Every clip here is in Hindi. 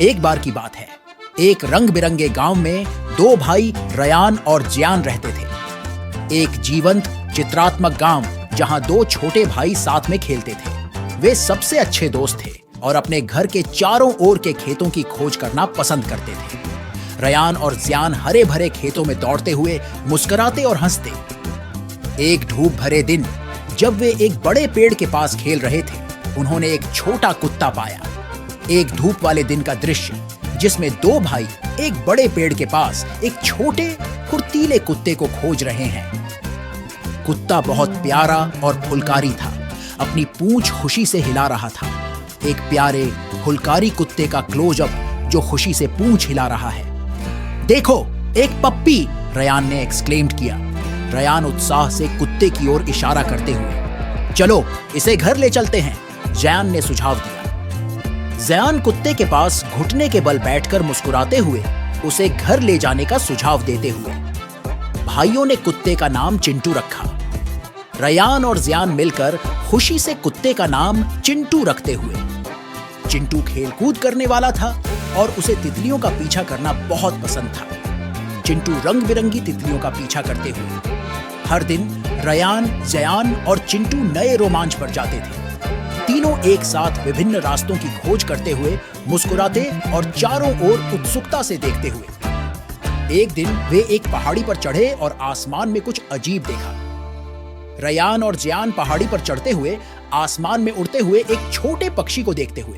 एक बार की बात है, एक रंग बिरंगे गांव में दो भाई रयान और जियान रहते थे। एक जीवंत चित्रात्मक गांव जहां दो छोटे भाई साथ में खेलते थे। वे सबसे अच्छे दोस्त थे और अपने घर के चारों ओर के खेतों की खोज करना पसंद करते थे। रयान और जियान हरे भरे खेतों में दौड़ते हुए मुस्कुराते और हंसते। एक धूप भरे दिन जब वे एक बड़े पेड़ के पास खेल रहे थे, उन्होंने एक छोटा कुत्ता पाया। एक धूप वाले दिन का दृश्य जिसमें दो भाई एक बड़े पेड़ के पास एक छोटे फुर्तीले कुत्ते को खोज रहे हैं। कुत्ता बहुत प्यारा और फुलकारी था, अपनी पूंछ खुशी से हिला रहा था। एक प्यारे फुलकारी कुत्ते का क्लोजअप जो खुशी से पूंछ हिला रहा है। देखो, एक पप्पी, रयान ने एक्सक्लेम्ड किया। रयान उत्साह से कुत्ते की ओर इशारा करते हुए। चलो इसे घर ले चलते हैं, जयान ने सुझाव दिया। जयान कुत्ते के पास घुटने के बल बैठकर मुस्कुराते हुए उसे घर ले जाने का सुझाव देते हुए। भाइयों ने कुत्ते का नाम चिंटू रखा। रयान और जियान मिलकर खुशी से कुत्ते का नाम चिंटू रखते हुए। चिंटू खेलकूद करने वाला था और उसे तितलियों का पीछा करना बहुत पसंद था। चिंटू रंग बिरंगी तितलियों का पीछा करते हुए हर दिन रयान, जयान और चिंटू नए रोमांच पर जाते थे। तीनों एक साथ विभिन्न रास्तों की खोज करते हुए मुस्कुराते और चारों ओर उत्सुकता से देखते हुए। एक दिन वे एक पहाड़ी पर चढ़े और आसमान में कुछ अजीब देखा। रयान और जियान पहाड़ी पर चढ़ते हुए आसमान में उड़ते हुए एक छोटे पक्षी को देखते हुए।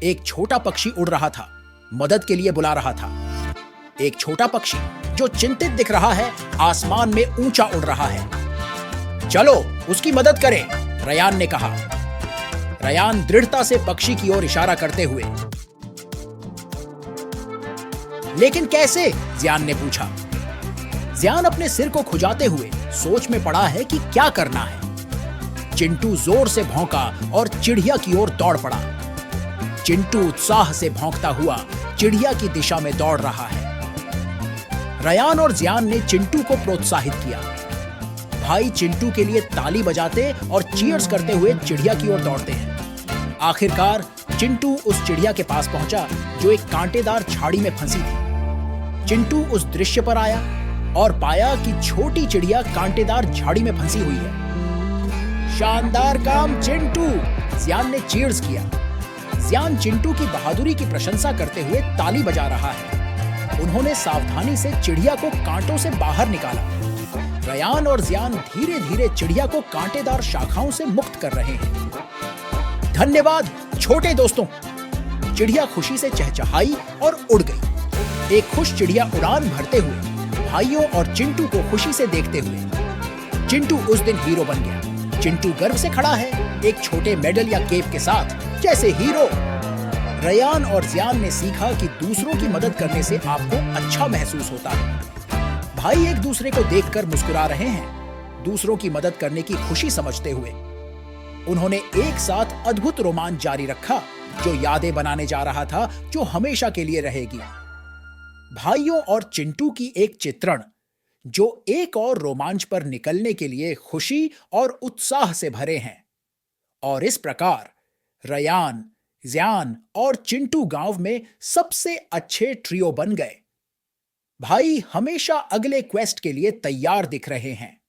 एक छोटा पक्षी उड़ रहा था, मदद के लिए बुला रहा था। एक छोटा पक्षी जो चिंतित दिख रहा है, आसमान में ऊंचा उड़ रहा है। चलो उसकी मदद करें, रयान ने कहा। रयान दृढ़ता से पक्षी की ओर इशारा करते हुए। लेकिन कैसे? जियान ने पूछा। जियान अपने सिर को खुजाते हुए सोच में पड़ा है कि क्या करना है। चिंटू जोर से भौंका और चिड़िया की ओर दौड़ पड़ा। चिंटू उत्साह से भौंकता हुआ चिड़िया की दिशा में दौड़ रहा है। रयान और जियान ने चिंटू को प्रोत्साहित किया। भाई चिंटू के लिए ताली बजाते और चीयर्स करते हुए चिड़िया की ओर दौड़ते हैं। आखिरकार चिंटू उस चिड़िया के पास पहुंचा जो एक कांटेदार झाड़ी में फंसी थी। चिंटू उस दृश्य पर आया और पाया कि छोटी चिड़िया कांटेदार झाड़ी में फंसी हुई है। शानदार काम चिंटू, जियान ने चीयर्स किया। जियान चिंटू की बहादुरी की प्रशंसा करते हुए ताली बजा रहा है। उन्होंने सावधानी से चिड़िया को कांटों से बाहर निकाला। रयान और जियान धीरे धीरे चिड़िया को कांटेदार शाखाओं से मुक्त कर रहे हैं। धन्यवाद छोटे दोस्तों, चिड़िया खुशी से चहचहाई और उड़ गई। एक खुश चिड़िया उड़ान भरते हुए भाइयों और चिंटू को खुशी से देखते हुए। चिंटू उस दिन हीरो बन गया। चिंटू गर्व से खड़ा है, एक छोटे मेडल या केप के साथ, जैसे हीरो। रयान और जियान ने सीखा कि दूसरों की मदद करने से आपको अच्छा महसूस होता है। भाई एक दूसरे को देखकर मुस्कुरा रहे हैं, दूसरों की मदद करने की खुशी समझते हुए। उन्होंने एक साथ अद्भुत रोमांच जारी रखा जो यादें बनाने जा रहा था, जो हमेशा के लिए रहेगी। भाइयों और चिंटू की एक चित्रण जो एक और रोमांच पर निकलने के लिए खुशी और उत्साह से भरे हैं। और इस प्रकार रयान, जियान और चिंटू गांव में सबसे अच्छे ट्रियो बन गए। भाई हमेशा अगले क्वेस्ट के लिए तैयार दिख रहे हैं।